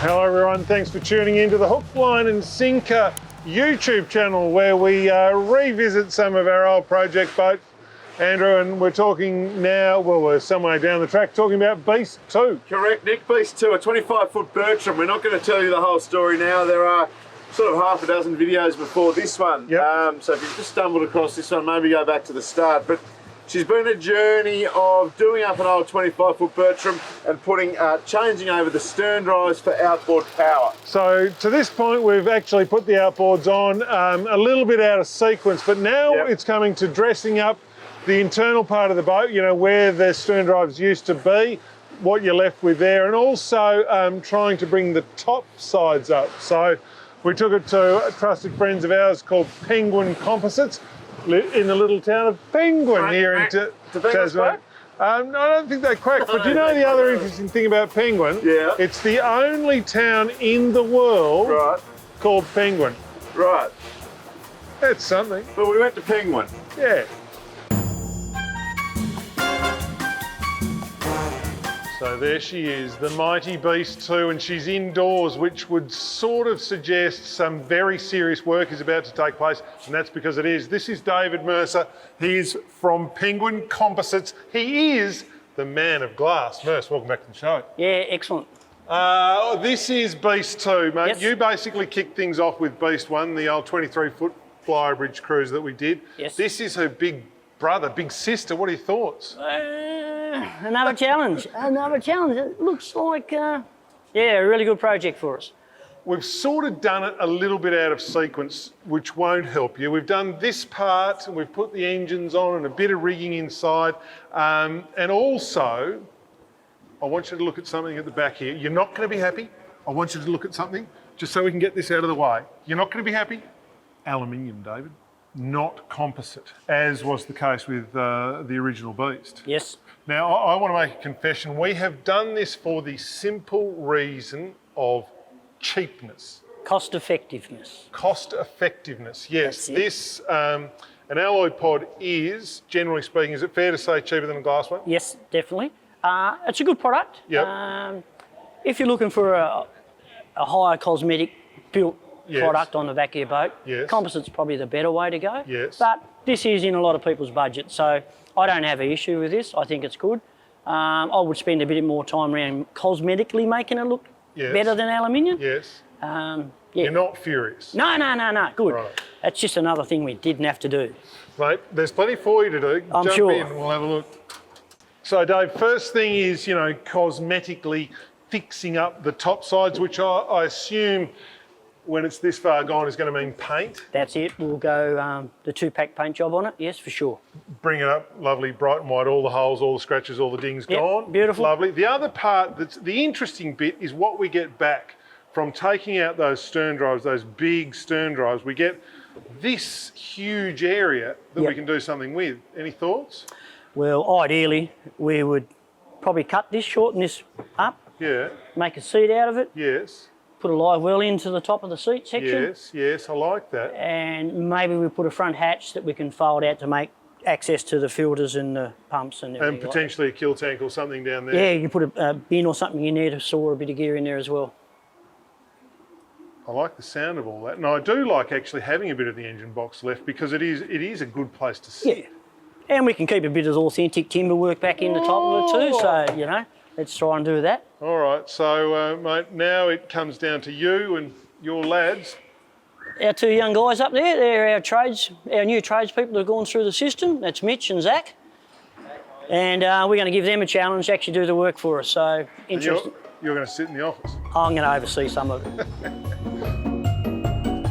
Hello everyone, thanks for tuning in to the Hook, Line and Sinker YouTube channel where we revisit some of our old project boats. Andrew, and we're talking now, well, we're some way down the track talking about Beast 2. Correct, Nick. Beast 2, a 25-foot Bertram. We're not going to tell you the whole story now. There are sort of half a dozen videos before this one. Yep. So if you've just stumbled across this one, maybe go back to the start. But she's been a journey of doing up an old 25-foot Bertram and changing over the stern drives for outboard power. So to this point, we've actually put the outboards on a little bit out of sequence, but now it's coming to dressing up the internal part of the boat, you know, where the stern drives used to be, what you're left with there, and also trying to bring the top sides up. So we took it to trusted friends of ours called Penguin Composites in the little town of Penguin here in Tasmania. I don't think they quack, but you know the other interesting thing about Penguin? Yeah. It's the only town in the world called Penguin. Right. That's something. But we went to Penguin. Yeah. So there she is, the mighty Beast 2, and she's indoors, which would sort of suggest some very serious work is about to take place, and that's because it is. This is David Mercer. He's from Penguin Composites. He is the man of glass. Merce, welcome back to the show. Yeah, excellent. This is Beast 2, mate. Yes. You basically kicked things off with Beast 1, the old 23-foot Flybridge cruise that we did. Yes. This is her big brother, big sister. What are your thoughts? Another challenge, another challenge. It looks like, yeah, a really good project for us. We've sort of done it a little bit out of sequence, which won't help you. We've done this part, and we've put the engines on and a bit of rigging inside. And also, I want you to look at something at the back here. You're not going to be happy. I want you to look at something, just so we can get this out of the way. You're not going to be happy. Aluminium, David, not composite, as was the case with the original Beast. Yes. Now, I want to make a confession. We have done this for the simple reason of cheapness. Cost effectiveness. Cost effectiveness, yes. That's it. This, an alloy pod is, generally speaking, is it fair to say cheaper than a glass one? Yes, definitely. It's a good product. Yep. If you're looking for a higher cosmetic built product on the back of your boat, composite's probably the better way to go. Yes. But this is in a lot of people's budget, so I don't have an issue with this. I think it's good. I would spend a bit more time around cosmetically making it look better than aluminium. Yes. Yeah. You're not furious? No, good. Right. That's just another thing we didn't have to do. Mate, there's plenty for you to do. I'm Jump sure. in, we'll have a look. So Dave, first thing is, you know, cosmetically fixing up the top sides, which I assume when it's this far gone is going to mean paint. That's it. We'll go the 2-pack paint job on it. Yes, for sure. Bring it up, lovely, bright and white, all the holes, all the scratches, all the dings gone. Beautiful. Lovely. The other part, that's the interesting bit, is what we get back from taking out those stern drives, those big stern drives. We get this huge area that we can do something with. Any thoughts? Well, ideally, we would probably cut this, shorten this up, make a seat out of it. Yes. Put a live well into the top of the seat section. Yes, I like that. And maybe we put a front hatch that we can fold out to make access to the filters and the pumps and everything. And potentially a kill tank or something down there. Yeah, you can put a bin or something in there to store a bit of gear in there as well. I like the sound of all that. And I do like actually having a bit of the engine box left because it is a good place to sit. Yeah. And we can keep a bit of authentic timber work back in the top of it too, so, you know, let's try and do that. All right, so mate, now it comes down to you and your lads. Our 2 young guys up there, they're our new tradespeople that have gone through the system. That's Mitch and Zach. And we're going to give them a challenge to actually do the work for us, so interesting. You're going to sit in the office? I'm going to oversee some of it.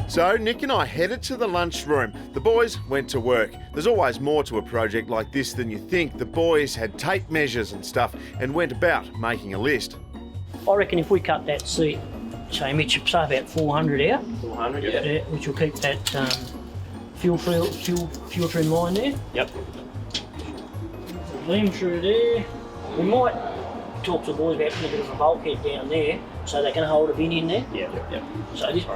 So Nick and I headed to the lunchroom. The boys went to work. There's always more to a project like this than you think. The boys had tape measures and stuff and went about making a list. I reckon if we cut that seat, say Mitch, say about 400 out. 400, yeah. Which will keep that fuel filter in line there. Yep. Lean through there. We might talk to the boys about putting a bit of a bulkhead down there so they can hold a bin in there. Yeah. So this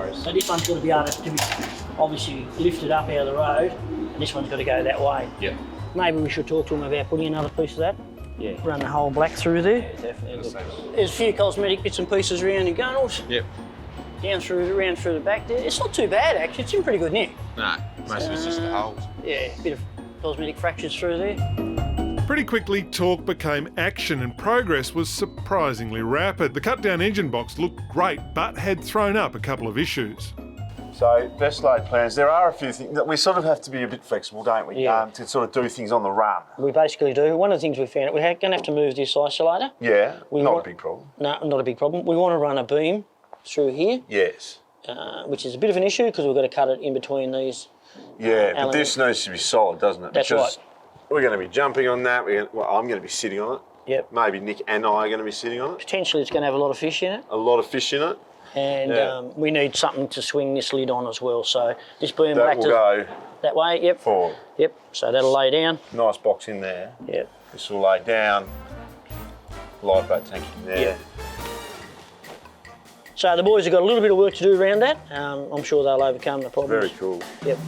one's got to be able to be obviously lifted up out of the road, and this one's got to go that way. Yeah. Maybe we should talk to them about putting another piece of that. Yeah. Run the whole black through there. Yeah, definitely. There's a few cosmetic bits and pieces around your gunnels. Yep. Down through, around through the back there. It's not too bad actually. It's in pretty good nick. No, most of it's just the holes. Yeah, a bit of cosmetic fractures through there. Pretty quickly, talk became action and progress was surprisingly rapid. The cut-down engine box looked great, but had thrown up a couple of issues. So, best laid plans. There are a few things that we sort of have to be a bit flexible, don't we? Yeah. To sort of do things on the run. We basically do. One of the things we found, we're going to have to move this isolator. Yeah, not a big problem. No, not a big problem. We want to run a beam through here. Yes. Which is a bit of an issue because we've got to cut it in between these. Yeah, but this needs to be solid, doesn't it? That's because right. We're going to be jumping on that. I'm going to be sitting on it. Yep. Maybe Nick and I are going to be sitting on it. Potentially it's going to have a lot of fish in it. A lot of fish in it. And we need something to swing this lid on as well. So this beam that will go that way. Yep. Forward. Yep. So that'll lay down. Nice box in there. Yep. This will lay down. Lifeboat tank in there. Yep. So the boys have got a little bit of work to do around that. I'm sure they'll overcome the problems. Very cool. Yep.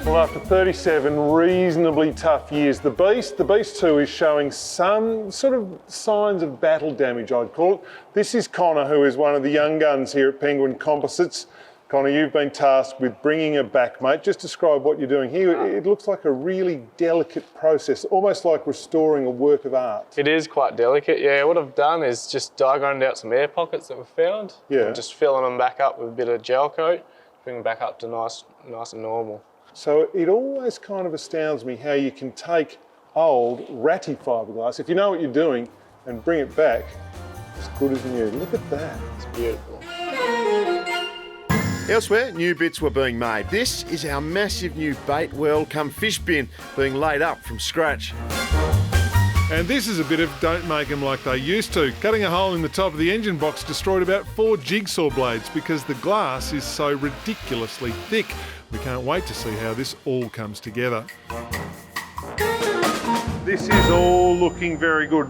Well, after 37 reasonably tough years, the Beast 2 is showing some sort of signs of battle damage, I'd call it. This is Connor, who is one of the young guns here at Penguin Composites. Connor, you've been tasked with bringing her back, mate. Just describe what you're doing here. It looks like a really delicate process, almost like restoring a work of art. It is quite delicate, yeah. What I've done is just diagrammed out some air pockets that we found. Yeah. I'm just filling them back up with a bit of gel coat, bring them back up to nice and normal. So it always kind of astounds me how you can take old, ratty fiberglass, if you know what you're doing, and bring it back as good as new. Look at that. It's beautiful. Elsewhere, new bits were being made. This is our massive new bait well come fish bin being laid up from scratch. And this is a bit of don't make them like they used to. Cutting a hole in the top of the engine box destroyed about 4 jigsaw blades because the glass is so ridiculously thick. We can't wait to see how this all comes together. This is all looking very good.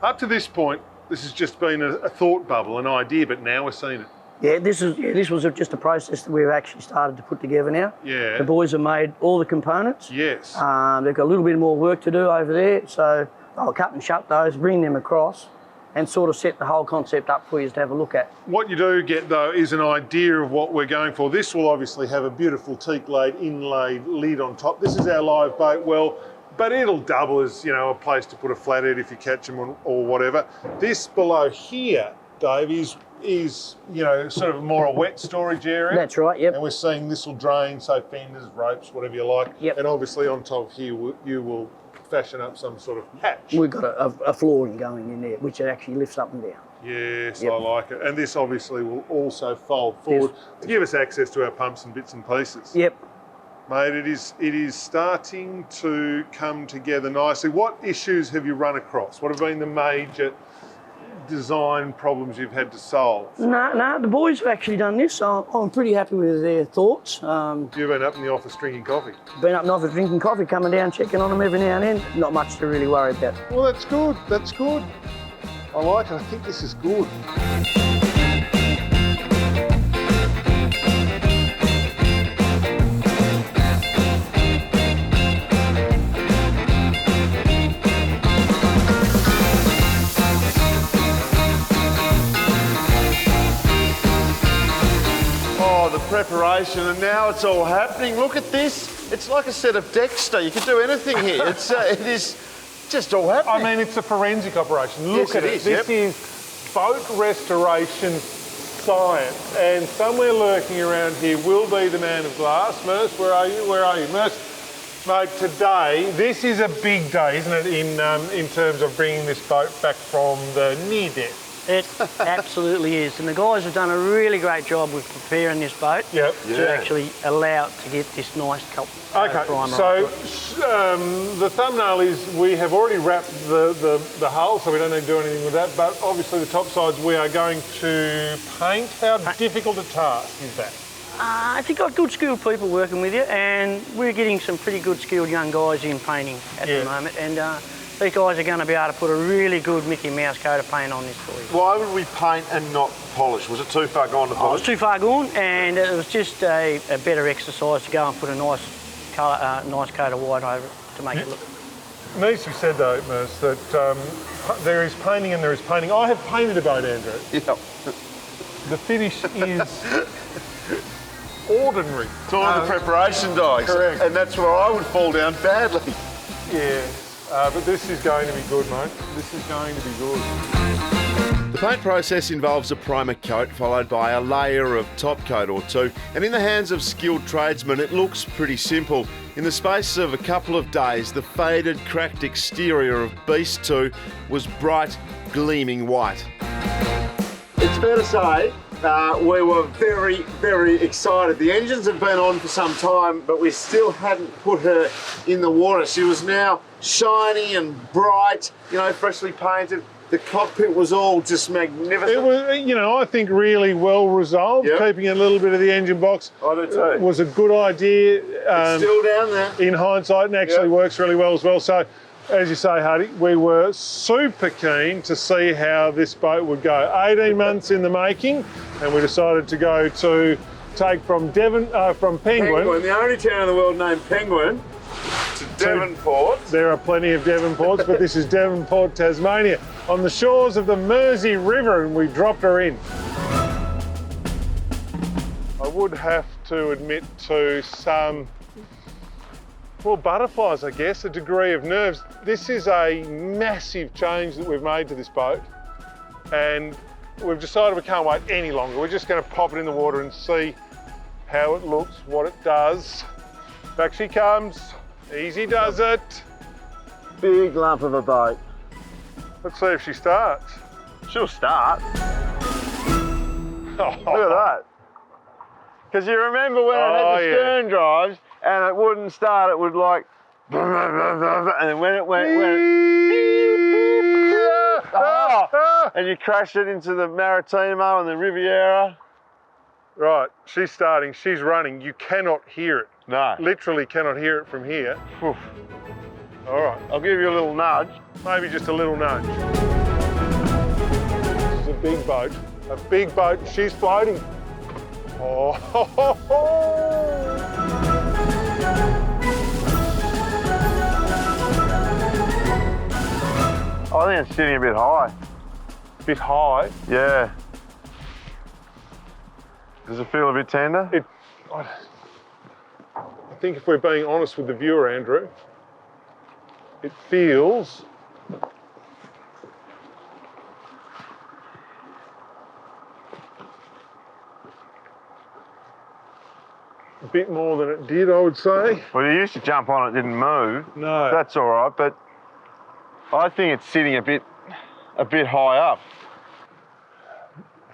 Up to this point, this has just been a thought bubble, an idea, but now we're seeing it. Yeah, this was just a process that we've actually started to put together now. Yeah. The boys have made all the components. Yes. They've got a little bit more work to do over there, so I'll cut and shut those, bring them across, and sort of set the whole concept up for you to have a look at. What you do get, though, is an idea of what we're going for. This will obviously have a beautiful teak-laid, inlaid lid on top. This is our live bait well, but it'll double as, you know, a place to put a flathead if you catch them or whatever. This below here, Dave, is, you know, sort of more a wet storage area. That's right, yep. And we're seeing this will drain, so fenders, ropes, whatever you like. Yep. And obviously on top here, you will fashion up some sort of hatch. We've got a flooring going in there, which it actually lifts up and down. Yes, Yep. I like it. And this obviously will also fold forward to give us access to our pumps and bits and pieces. Yep. Mate, it is starting to come together nicely. What issues have you run across? What have been the major design problems you've had to solve? No, the boys have actually done this, so I'm pretty happy with their thoughts. You've been up in the office drinking coffee. Been up in the office drinking coffee, coming down, checking on them every now and then. Not much to really worry about. Well, that's good. That's good. I like it. I think this is good. The preparation, and now it's all happening. Look at this. It's like a set of Dexter. You can do anything here. It is just all happening. I mean, it's a forensic operation. Look at it. This is boat restoration science, and somewhere lurking around here will be the man of glass. Merce, where are you? Where are you? Merce, mate, today, this is a big day, isn't it, in terms of bringing this boat back from the near death? It absolutely is, and the guys have done a really great job with preparing this boat to actually allow it to get this nice Okay, primer. so the thumbnail is we have already wrapped the hull, so we don't need to do anything with that, but obviously the top sides we are going to paint. How difficult a task is that? If you've got good skilled people working with you, and we're getting some pretty good skilled young guys in painting at the moment, and These guys are going to be able to put a really good Mickey Mouse coat of paint on this for you. Why would we paint and not polish? Was it too far gone to Oh, it was polish? too far gone, and it was just a better exercise to go and put a nice colour, nice coat of white over it to make it look. It needs to be said though, Merce, that there is painting and there is painting. I have painted a boat, Andrew. Yep. The finish is ordinary. It's all the preparation dies. Correct. And that's where I would fall down badly. Yeah, but this is going to be good, mate. This is going to be good. The paint process involves a primer coat followed by a layer of top coat or two, and in the hands of skilled tradesmen it looks pretty simple. In the space of a couple of days, the faded, cracked exterior of Beast 2 was bright, gleaming white. It's fair to say we were very, very excited. The engines have been on for some time, but we still hadn't put her in the water. She was now shiny and bright, you know, freshly painted. The cockpit was all just magnificent. It was, you know, I think really well resolved. Yep. Keeping a little bit of the engine box I do too. was a good idea. It's still down there. In hindsight, and actually Yep. works really well as well. So, as you say, Hardy, we were super keen to see how this boat would go. 18 months in the making, and we decided to go to take from from Penguin. The only town in the world named Penguin, to Devonport. There are plenty of Devonports, but this is Devonport, Tasmania, on the shores of the Mersey River, and we dropped her in. I would have to admit to some, well, butterflies, I guess, a degree of nerves. This is a massive change that we've made to this boat, and we've decided we can't wait any longer. We're just going to pop it in the water and see how it looks, what it does. Back she comes. Easy does it. Big lump of a boat. Let's see if she starts. She'll start. Oh, Look at that. Because you remember when it had the stern drives and it wouldn't start, it would like, and then when it went, and you crashed it into the Maritimo and the Riviera. Right, she's starting, she's running. You cannot hear it. No. Literally cannot hear it from here. Oof. All right, I'll give you a little nudge. maybe just a little nudge. This is a big boat. A big boat, she's floating. Oh, ho, ho, ho. I think it's sitting a bit high. Bit high. Yeah. Does it feel a bit tender? I think if we're being honest with the viewer, Andrew, it feels a bit more than it did, I would say. Well, you used to jump on it, didn't move. No. That's all right, but I think it's sitting a bit high up.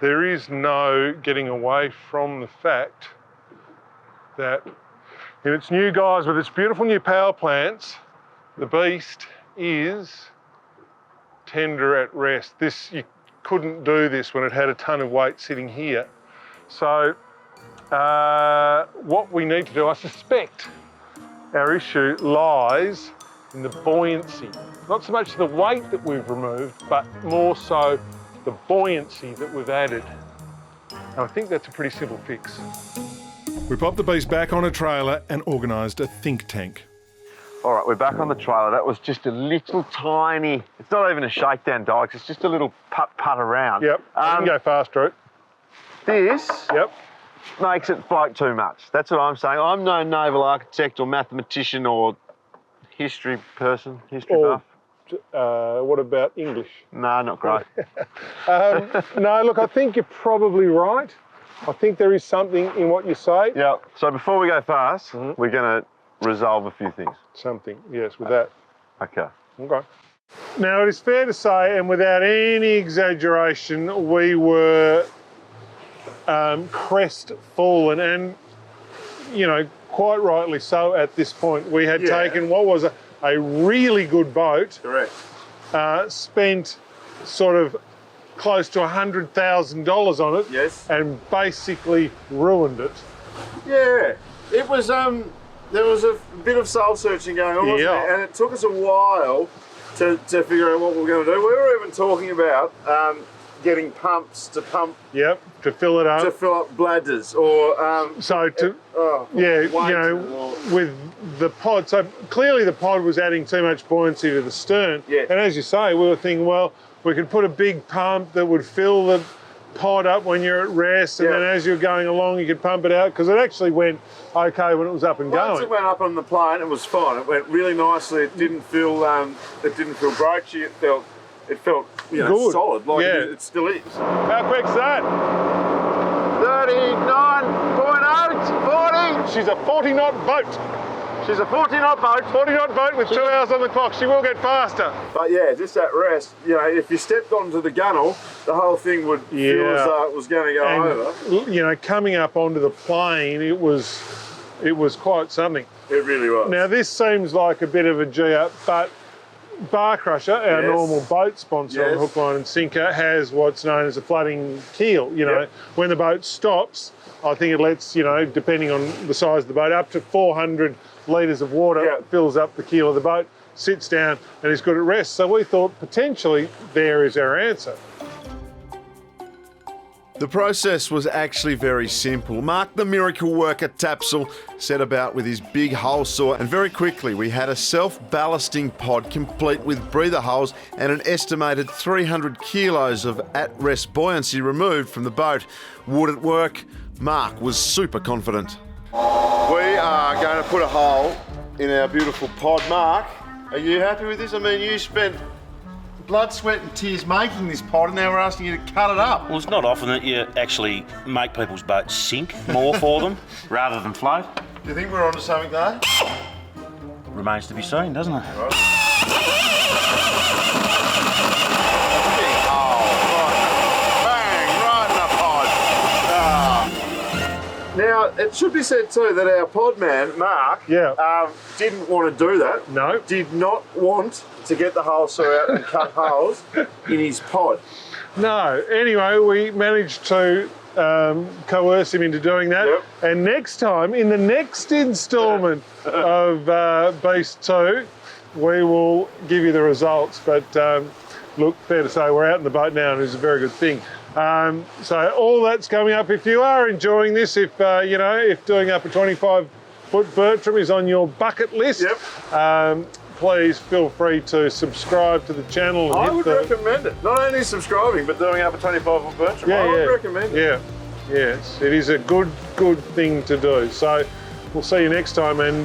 There is no getting away from the fact that in its new guise with its beautiful new power plants, the Beast is tender at rest. You couldn't do this when it had a ton of weight sitting here. So what we need to do, I suspect our issue lies in the buoyancy. Not so much the weight that we've removed, but more so the buoyancy that we've added. And I think that's a pretty simple fix. We popped the Beast back on a trailer and organised a think tank. All right, we're back on the trailer. That was just a little tiny, it's not even a shakedown dikes, it's just a little putt around. Yep, I can go fast, Drew. This Yep. makes it float too much. That's what I'm saying. I'm no naval architect or mathematician or history person, history buff. What about English? No, not great. No, look, I think you're probably right. I think there is something in what you say. Yeah, so before we go fast, we're going to resolve a few things. Something, yes, with that. Okay. Okay. Now, it is fair to say, and without any exaggeration, we were crestfallen, and, you know, quite rightly so at this point. We had taken what was a really good boat. Correct. Spent sort of close to $100,000 on it. Yes. And basically ruined it. Yeah, it was, there was a bit of soul searching going on, wasn't Yeah. there? And it took us a while to figure out what we're going to do. We were even talking about getting pumps to pump. Yep, to fill it up. To fill up bladders or... with the pod. So clearly the pod was adding too much buoyancy to the stern. Yeah. And as you say, we were thinking, well, we could put a big pump that would fill the pod up when you're at rest, and then as you're going along, you could pump it out, because it actually went okay when it was up and going. Once it went up on the plane, it was fine. It went really nicely. It didn't feel broachy. It felt good. solid. Like it still is. How quick's that? 39.8, 40. She's a 40 knot boat. She's a 40 knot boat. 40 knot boat with 2 hours on the clock. She will get faster. But yeah, just at rest, if you stepped onto the gunnel, the whole thing would feel as though it was going to go over. Coming up onto the plane, it was quite something. It really was. Now this seems like a bit of a G-up, but Bar Crusher, our normal boat sponsor on Hook, Line and Sinker, has what's known as a flooding keel. When the boat stops, I think it lets, depending on the size of the boat, up to 400 litres of water fills up the keel of the boat, sits down and is good at rest. So we thought potentially there is our answer. The process was actually very simple. Mark, the miracle worker Tapsel, set about with his big hole saw, and very quickly we had a self-ballasting pod complete with breather holes and an estimated 300 kilos of at-rest buoyancy removed from the boat. Would it work? Mark was super confident. We are going to put a hole in our beautiful pod. Mark, are you happy with this? I mean, you spent blood, sweat and tears making this pod, and now we're asking you to cut it up. Well, it's not often that you actually make people's boats sink more for them rather than float. Do you think we're onto something there? Remains to be seen, doesn't it? Right. Big hole, bang, right in the pod. Now, it should be said too that our pod man, Mark, didn't want to do that. No. Did not want to get the hole saw out and cut holes in his pod. No. Anyway, we managed to coerce him into doing that. Yep. And next time, in the next instalment of Beast 2, we will give you the results. But look, fair to say, we're out in the boat now, and it's a very good thing. So all that's coming up. If you are enjoying this, if doing up a 25-foot Bertram is on your bucket list, please feel free to subscribe to the channel. And I would recommend it. Not only subscribing, but doing up a 25-foot Bertram. I would recommend it. Yes, it is a good thing to do. So we'll see you next time and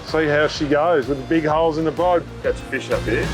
see how she goes with the big holes in the pod. Catch a fish up here.